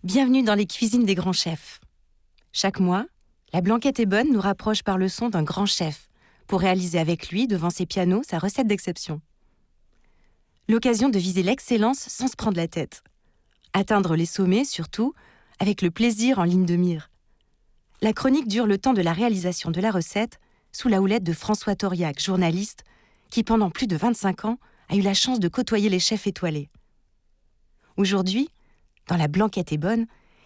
Bienvenue dans les cuisines des grands chefs. Chaque mois, la Blanquette est bonne nous rapproche par le son d'un grand chef pour réaliser avec lui, devant ses pianos, sa recette d'exception. L'occasion de viser l'excellence sans se prendre la tête. Atteindre les sommets, surtout, avec le plaisir en ligne de mire. La chronique dure le temps de la réalisation de la recette sous la houlette de François Tauriac, journaliste, qui pendant plus de 25 ans a eu la chance de côtoyer les chefs étoilés. Aujourd'hui, dans La Blanquette est bonne,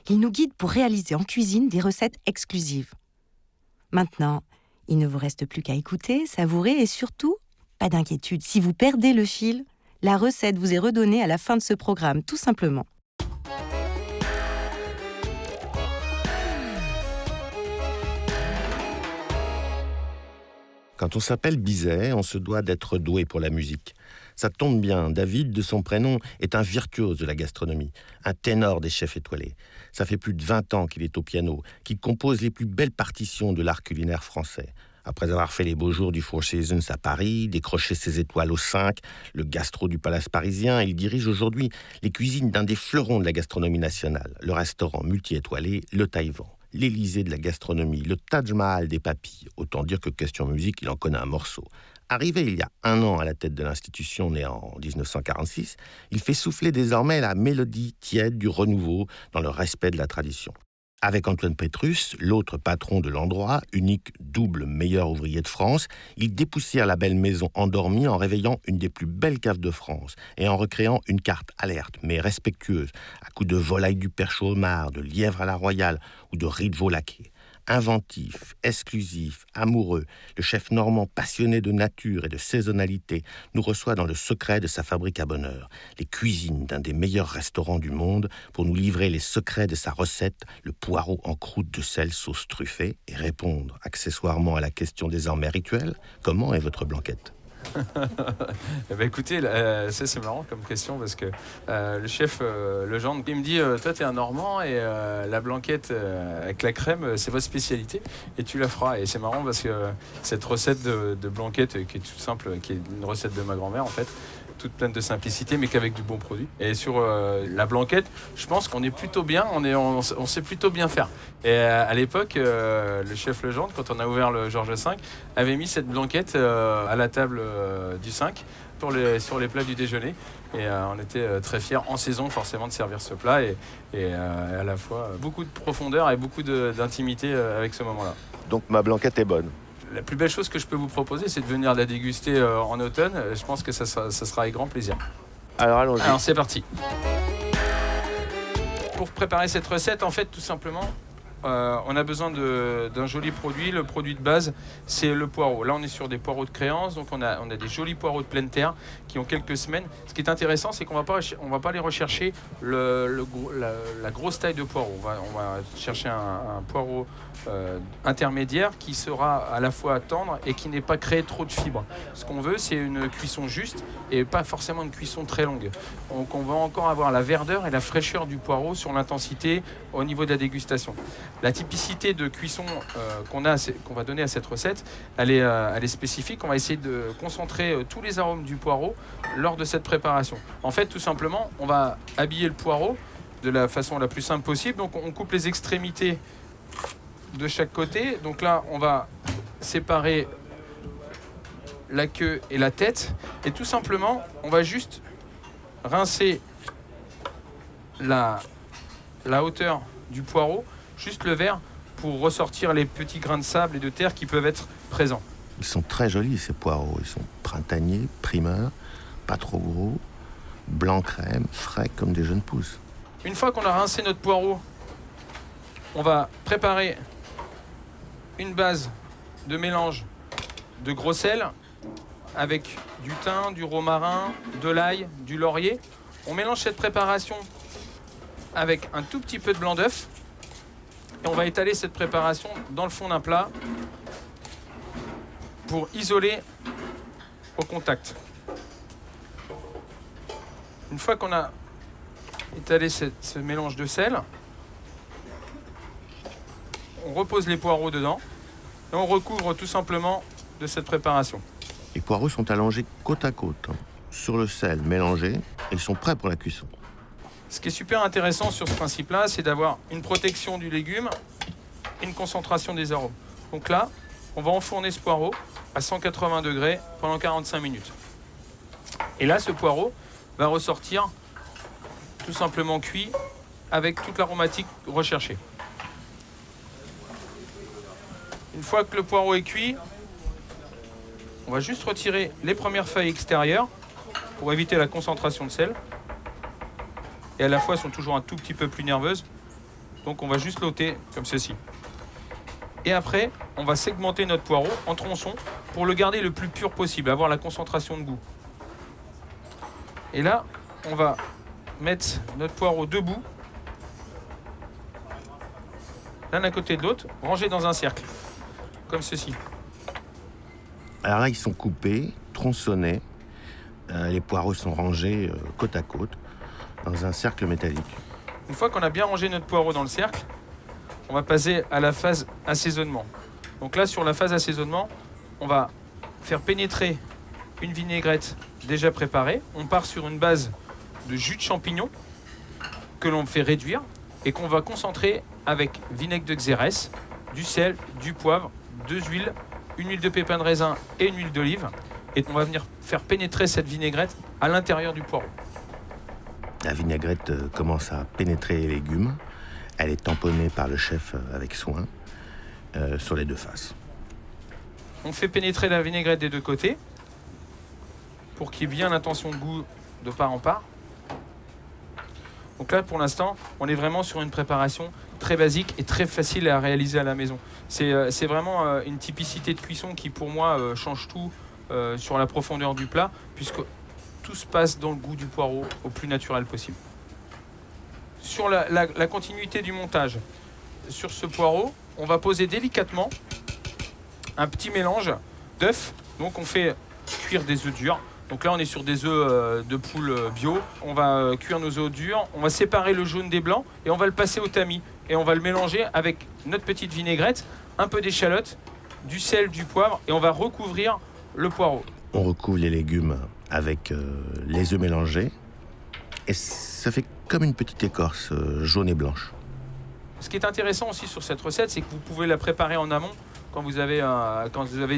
il nous guide pour réaliser en cuisine des recettes exclusives. Maintenant, il ne vous reste plus qu'à écouter, savourer et surtout, pas d'inquiétude, si vous perdez le fil, la recette vous est redonnée à la fin de ce programme, tout simplement. Quand on s'appelle Bizet, on se doit d'être doué pour la musique. Ça tombe bien, David, de son prénom, est un virtuose de la gastronomie, un ténor des chefs étoilés. Ça fait plus de 20 ans qu'il est au piano, qu'il compose les plus belles partitions de l'art culinaire français. Après avoir fait les beaux jours du Four Seasons à Paris, décroché ses étoiles au 5, le gastro du Palace parisien, il dirige aujourd'hui les cuisines d'un des fleurons de la gastronomie nationale, le restaurant multi-étoilé Le Taïwan. L'Élysée de la gastronomie, le Taj Mahal des papilles. Autant dire que question musique, il en connaît un morceau. Arrivé il y a 1 an à la tête de l'institution, née en 1946, il fait souffler désormais la mélodie tiède du renouveau dans le respect de la tradition. Avec Antoine Pétrus, l'autre patron de l'endroit, unique double meilleur ouvrier de France, il dépoussière la belle maison endormie en réveillant une des plus belles caves de France et en recréant une carte alerte mais respectueuse, à coups de volaille du Perche au homard, de lièvre à la royale ou de riz de veau laqué. Inventif, exclusif, amoureux, le chef normand passionné de nature et de saisonnalité nous reçoit dans le secret de sa fabrique à bonheur, les cuisines d'un des meilleurs restaurants du monde, pour nous livrer les secrets de sa recette, le poireau en croûte de sel sauce truffée, et répondre accessoirement à la question désormais rituelle, comment est votre blanquette ? Écoutez, ça c'est marrant comme question parce que le chef Legendre, il me dit toi t'es un Normand et la blanquette avec la crème c'est votre spécialité et tu la feras. Et c'est marrant parce que cette recette de blanquette qui est toute simple, qui est une recette de ma grand-mère en fait, toute pleine de simplicité mais qu'avec du bon produit. Et sur la blanquette, je pense qu'on est plutôt bien, on sait plutôt bien faire. Et à l'époque, le chef Legendre, quand on a ouvert le Georges V, avait mis cette blanquette à la table du 5 sur les plats du déjeuner. Et on était très fiers en saison forcément de servir ce plat et à la fois beaucoup de profondeur et beaucoup d'intimité avec ce moment-là. Donc ma blanquette est bonne. La plus belle chose que je peux vous proposer, c'est de venir la déguster en automne. Je pense que ça sera avec grand plaisir. Alors allons-y. Alors c'est parti. Pour préparer cette recette, en fait, tout simplement, on a besoin d'un joli produit. Le produit de base, c'est le poireau. Là, on est sur des poireaux de créance, donc on a des jolis poireaux de pleine terre qui ont quelques semaines. Ce qui est intéressant, c'est qu'on va pas aller rechercher la grosse taille de poireau. On va chercher un poireau intermédiaire qui sera à la fois tendre et qui n'ait pas créé trop de fibres. Ce qu'on veut, c'est une cuisson juste et pas forcément une cuisson très longue. Donc on va encore avoir la verdeur et la fraîcheur du poireau sur l'intensité au niveau de la dégustation. La typicité de cuisson qu'on va donner à cette recette, elle est spécifique. On va essayer de concentrer tous les arômes du poireau lors de cette préparation. En fait, tout simplement, on va habiller le poireau de la façon la plus simple possible. Donc on coupe les extrémités de chaque côté. Donc là, on va séparer la queue et la tête. Et tout simplement, on va juste rincer la hauteur du poireau, juste le vert, pour ressortir les petits grains de sable et de terre qui peuvent être présents. Ils sont très jolis ces poireaux, ils sont printaniers, primeurs, pas trop gros, blanc crème, frais comme des jeunes pousses. Une fois qu'on a rincé notre poireau, on va préparer une base de mélange de gros sel avec du thym, du romarin, de l'ail, du laurier. On mélange cette préparation avec un tout petit peu de blanc d'œuf et on va étaler cette préparation dans le fond d'un plat pour isoler au contact. Une fois qu'on a étalé ce mélange de sel, on repose les poireaux dedans et on recouvre tout simplement de cette préparation. Les poireaux sont allongés côte à côte, sur le sel mélangé, et ils sont prêts pour la cuisson. Ce qui est super intéressant sur ce principe-là, c'est d'avoir une protection du légume et une concentration des arômes. Donc là, on va enfourner ce poireau à 180 degrés pendant 45 minutes. Et là, ce poireau va ressortir tout simplement cuit avec toute l'aromatique recherchée. Une fois que le poireau est cuit, on va juste retirer les premières feuilles extérieures pour éviter la concentration de sel. Et à la fois, elles sont toujours un tout petit peu plus nerveuses. Donc on va juste l'ôter comme ceci. Et après, on va segmenter notre poireau en tronçons pour le garder le plus pur possible, avoir la concentration de goût. Et là, on va mettre notre poireau debout, l'un à côté de l'autre, rangés dans un cercle, comme ceci. Alors là, ils sont coupés, tronçonnés. Les poireaux sont rangés côte à côte dans un cercle métallique. Une fois qu'on a bien rangé notre poireau dans le cercle, on va passer à la phase assaisonnement. Donc là, sur la phase assaisonnement, on va faire pénétrer une vinaigrette déjà préparée. On part sur une base de jus de champignons que l'on fait réduire et qu'on va concentrer avec vinaigre de xérès, du sel, du poivre, 2 huiles, une huile de pépin de raisin et une huile d'olive. Et on va venir faire pénétrer cette vinaigrette à l'intérieur du poireau. La vinaigrette commence à pénétrer les légumes. Elle est tamponnée par le chef avec soin sur les deux faces. On fait pénétrer la vinaigrette des deux côtés pour qu'il y ait bien l'intention de goût de part en part. Donc là, pour l'instant, on est vraiment sur une préparation très basique et très facile à réaliser à la maison. C'est vraiment une typicité de cuisson qui, pour moi, change tout sur la profondeur du plat, puisque tout se passe dans le goût du poireau au plus naturel possible. Sur la continuité du montage, sur ce poireau, on va poser délicatement un petit mélange d'œufs. Donc on fait cuire des œufs durs. Donc là on est sur des œufs de poule bio. On va cuire nos œufs durs, on va séparer le jaune des blancs et on va le passer au tamis. Et on va le mélanger avec notre petite vinaigrette, un peu d'échalote, du sel, du poivre et on va recouvrir le poireau. On recouvre les légumes avec les œufs mélangés et ça fait comme une petite écorce jaune et blanche. Ce qui est intéressant aussi sur cette recette, c'est que vous pouvez la préparer en amont quand vous avez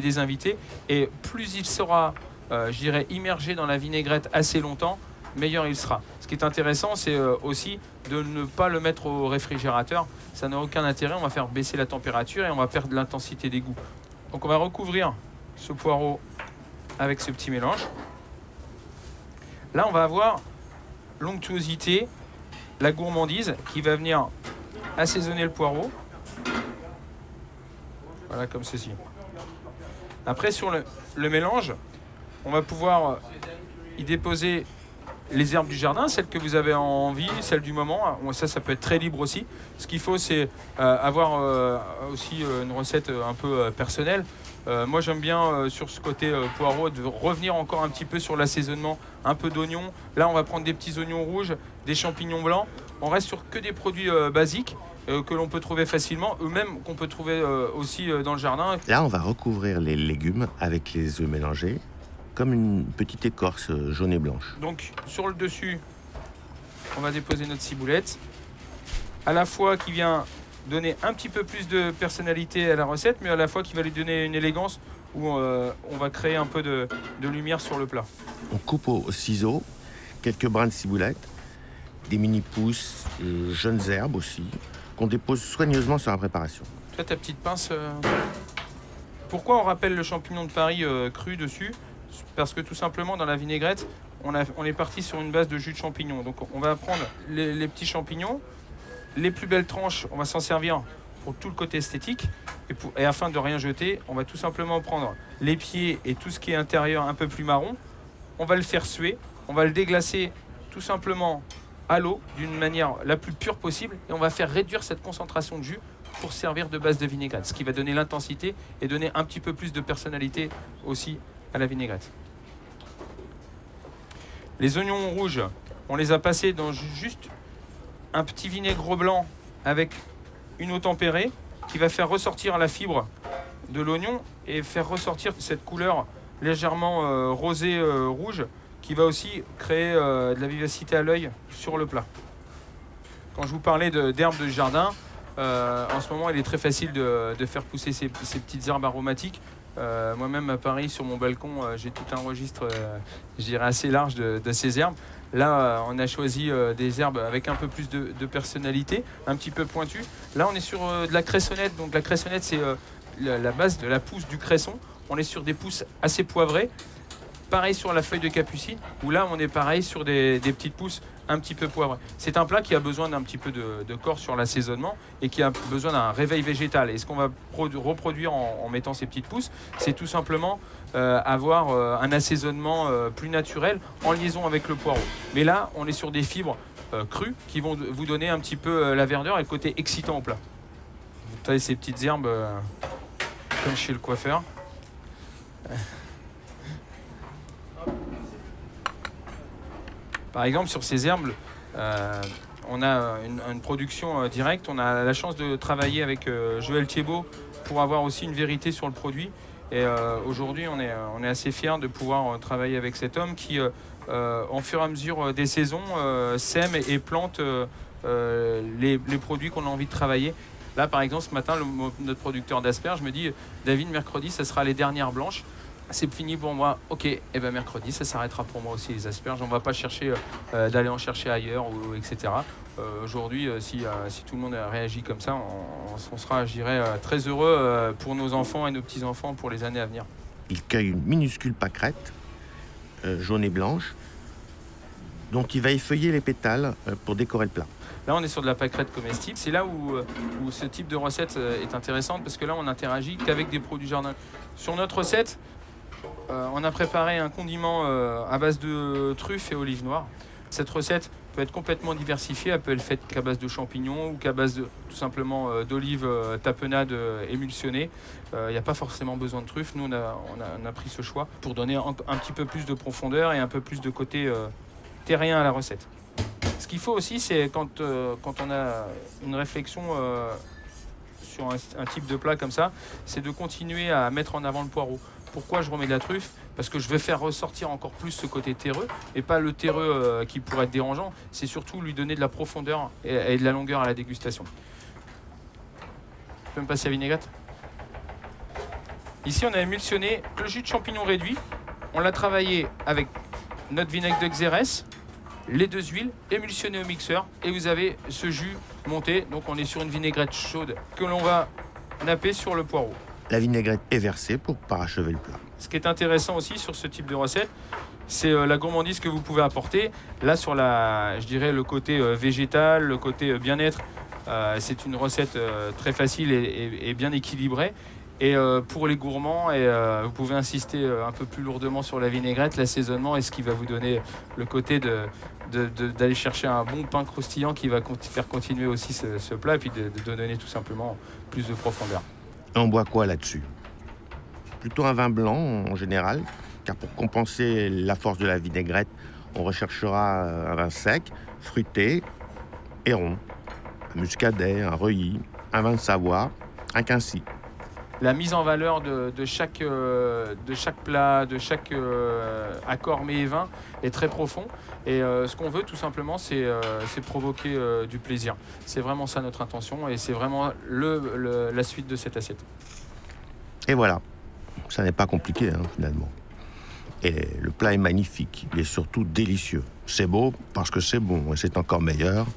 des invités. Et plus il sera, je dirais, immergé dans la vinaigrette assez longtemps, meilleur il sera. Ce qui est intéressant, c'est aussi de ne pas le mettre au réfrigérateur. Ça n'a aucun intérêt, on va faire baisser la température et on va perdre l'intensité des goûts. Donc on va recouvrir ce poireau avec ce petit mélange. Là, on va avoir l'onctuosité, la gourmandise qui va venir assaisonner le poireau. Voilà, comme ceci. Après, sur le mélange, on va pouvoir y déposer les herbes du jardin, celles que vous avez envie, celles du moment. Ça peut être très libre aussi. Ce qu'il faut, c'est avoir aussi une recette un peu personnelle. Moi, j'aime bien, sur ce côté poireau, de revenir encore un petit peu sur l'assaisonnement, un peu d'oignons. Là, on va prendre des petits oignons rouges, des champignons blancs. On reste sur que des produits basiques que l'on peut trouver facilement, eux-mêmes qu'on peut trouver aussi dans le jardin. Là, on va recouvrir les légumes avec les œufs mélangés, comme une petite écorce jaune et blanche. Donc, sur le dessus, on va déposer notre ciboulette, à la fois qui vient donner un petit peu plus de personnalité à la recette, mais à la fois qui va lui donner une élégance où on va créer un peu de lumière sur le plat. On coupe au ciseau quelques brins de ciboulette, des mini-pousses, jeunes herbes aussi, qu'on dépose soigneusement sur la préparation. Toi, ta petite pince... Pourquoi on rappelle le champignon de Paris cru dessus? Parce que tout simplement, dans la vinaigrette, on est parti sur une base de jus de champignons. Donc on va prendre les petits champignons, les plus belles tranches, on va s'en servir pour tout le côté esthétique. Et afin de rien jeter, on va tout simplement prendre les pieds et tout ce qui est intérieur un peu plus marron. On va le faire suer, on va le déglacer tout simplement à l'eau d'une manière la plus pure possible. Et on va faire réduire cette concentration de jus pour servir de base de vinaigrette. Ce qui va donner l'intensité et donner un petit peu plus de personnalité aussi à la vinaigrette. Les oignons rouges, on les a passés dans juste un petit vinaigre blanc avec une eau tempérée qui va faire ressortir la fibre de l'oignon et faire ressortir cette couleur légèrement rosée rouge qui va aussi créer de la vivacité à l'œil sur le plat. Quand je vous parlais d'herbes de jardin, en ce moment, il est très facile de faire pousser ces petites herbes aromatiques. Moi-même, à Paris, sur mon balcon, j'ai tout un registre, je dirais, assez large de ces herbes. Là, on a choisi des herbes avec un peu plus de personnalité, un petit peu pointues. Là, on est sur de la cressonnette. Donc, la cressonnette, c'est la base de la pousse du cresson. On est sur des pousses assez poivrées. Pareil sur la feuille de capucine, où là, on est pareil sur des petites pousses un petit peu poivrées. C'est un plat qui a besoin d'un petit peu de corps sur l'assaisonnement et qui a besoin d'un réveil végétal. Et ce qu'on va reproduire en mettant ces petites pousses, c'est tout simplement avoir un assaisonnement plus naturel en liaison avec le poireau. Mais là, on est sur des fibres crues qui vont vous donner un petit peu la verdeur et le côté excitant au plat. Vous taillez ces petites herbes comme chez le coiffeur. Par exemple, sur ces herbes, on a une production directe. On a la chance de travailler avec Joël Thiebaud pour avoir aussi une vérité sur le produit. Et aujourd'hui, on est assez fiers de pouvoir travailler avec cet homme qui, en fur et à mesure des saisons, sème et plante les produits qu'on a envie de travailler. Là, par exemple, ce matin, notre producteur d'asperges me dit « David, mercredi, ça sera les dernières blanches. » C'est fini pour moi, ok, et ben mercredi ça s'arrêtera pour moi aussi les asperges, on va pas chercher d'aller en chercher ailleurs, etc. Aujourd'hui, si tout le monde réagit comme ça, on sera, je dirais, très heureux pour nos enfants et nos petits-enfants pour les années à venir. Il cueille une minuscule pâquerette, jaune et blanche, dont il va effeuiller les pétales pour décorer le plat. Là, on est sur de la pâquerette comestible. C'est là où ce type de recette est intéressante parce que là, on n'interagit qu'avec des produits jardin. Sur notre recette, on a préparé un condiment à base de truffes et olives noires. Cette recette peut être complètement diversifiée. Elle peut être faite qu'à base de champignons ou qu'à base tout simplement d'olives tapenades émulsionnées. Il n'y a pas forcément besoin de truffes. Nous, on a pris ce choix pour donner un petit peu plus de profondeur et un peu plus de côté terrien à la recette. Ce qu'il faut aussi, c'est quand on a une réflexion sur un type de plat comme ça, c'est de continuer à mettre en avant le poireau. Pourquoi je remets de la truffe ? Parce que je veux faire ressortir encore plus ce côté terreux, et pas le terreux qui pourrait être dérangeant, c'est surtout lui donner de la profondeur et de la longueur à la dégustation. Tu peux me passer la vinaigrette ? Ici, on a émulsionné le jus de champignon réduit. On l'a travaillé avec notre vinaigre de Xérès, les deux huiles, émulsionnées au mixeur, et vous avez ce jus monté. Donc on est sur une vinaigrette chaude que l'on va napper sur le poireau. La vinaigrette est versée pour parachever le plat. Ce qui est intéressant aussi sur ce type de recette, c'est la gourmandise que vous pouvez apporter. Là, sur je dirais le côté végétal, le côté bien-être, c'est une recette très facile et bien équilibrée. Et pour les gourmands, vous pouvez insister un peu plus lourdement sur la vinaigrette, l'assaisonnement est ce qui va vous donner le côté d'aller chercher un bon pain croustillant qui va faire continuer aussi ce plat et puis de donner tout simplement plus de profondeur. On boit quoi là-dessus ? Plutôt un vin blanc en général, car pour compenser la force de la vinaigrette, on recherchera un vin sec, fruité et rond. Un muscadet, un reuilly, un vin de Savoie, un quincy. La mise en valeur de chaque plat, de chaque accord mets et vin est très profond. Et ce qu'on veut tout simplement, c'est provoquer du plaisir. C'est vraiment ça notre intention et c'est vraiment la suite de cette assiette. Et voilà, ça n'est pas compliqué finalement. Et le plat est magnifique, il est surtout délicieux. C'est beau parce que c'est bon et c'est encore meilleur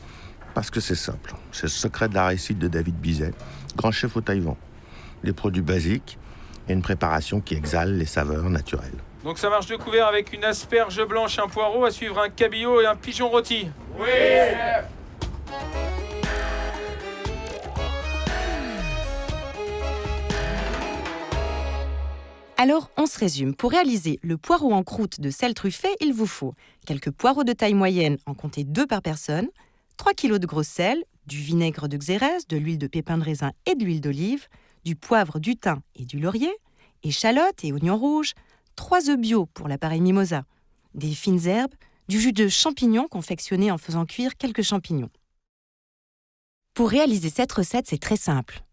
parce que c'est simple. C'est le secret de la réussite de David Bizet, grand chef au Taïwan. Des produits basiques et une préparation qui exhale les saveurs naturelles. Donc ça marche de couvert avec une asperge blanche, un poireau, à suivre un cabillaud et un pigeon rôti. Oui. Alors, on se résume. Pour réaliser le poireau en croûte de sel truffé, il vous faut quelques poireaux de taille moyenne, en comptez 2 par personne, 3 kg de gros sel, du vinaigre de Xérès, de l'huile de pépin de raisin et de l'huile d'olive, du poivre, du thym et du laurier, échalotes et oignons rouges, 3 œufs bio pour l'appareil mimosa, des fines herbes, du jus de champignons confectionné en faisant cuire quelques champignons. Pour réaliser cette recette, c'est très simple.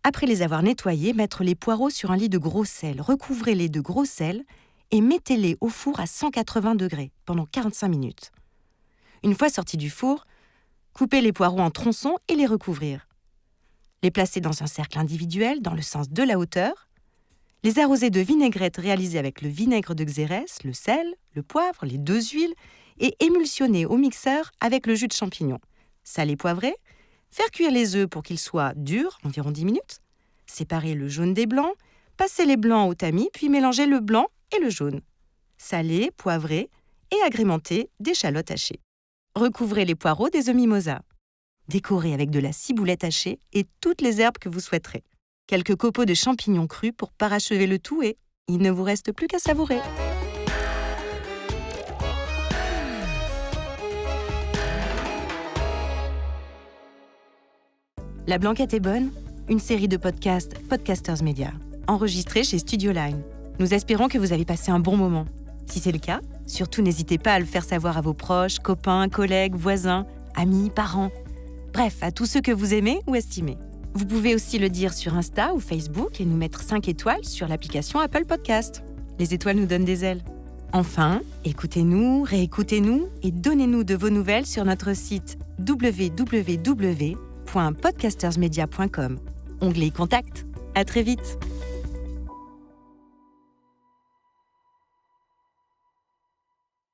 Après les avoir nettoyés, mettre les poireaux sur un lit de gros sel, recouvrez-les de gros sel et mettez-les au four à 180 degrés pendant 45 minutes. Une fois sortis du four, Couper les poireaux en tronçons et les recouvrir. Les placer dans un cercle individuel dans le sens de la hauteur. Les arroser de vinaigrette réalisée avec le vinaigre de Xérès, le sel, le poivre, les 2 huiles et émulsionner au mixeur avec le jus de champignon. Saler, poivrer. Faire cuire les œufs pour qu'ils soient durs, environ 10 minutes. Séparer le jaune des blancs. Passer les blancs au tamis, puis mélanger le blanc et le jaune. Saler, poivrer et agrémenter d'échalotes hachées. Recouvrez les poireaux des œufs mimosa. Décorez avec de la ciboulette hachée et toutes les herbes que vous souhaiterez. Quelques copeaux de champignons crus pour parachever le tout et il ne vous reste plus qu'à savourer. La Blanquette est bonne, une série de podcasts Podcasters Media, enregistrée chez Studio Line. Nous espérons que vous avez passé un bon moment. Si c'est le cas, surtout n'hésitez pas à le faire savoir à vos proches, copains, collègues, voisins, amis, parents. Bref, à tous ceux que vous aimez ou estimez. Vous pouvez aussi le dire sur Insta ou Facebook et nous mettre 5 étoiles sur l'application Apple Podcast. Les étoiles nous donnent des ailes. Enfin, écoutez-nous, réécoutez-nous et donnez-nous de vos nouvelles sur notre site www.podcastersmedia.com. Onglet Contact. À très vite.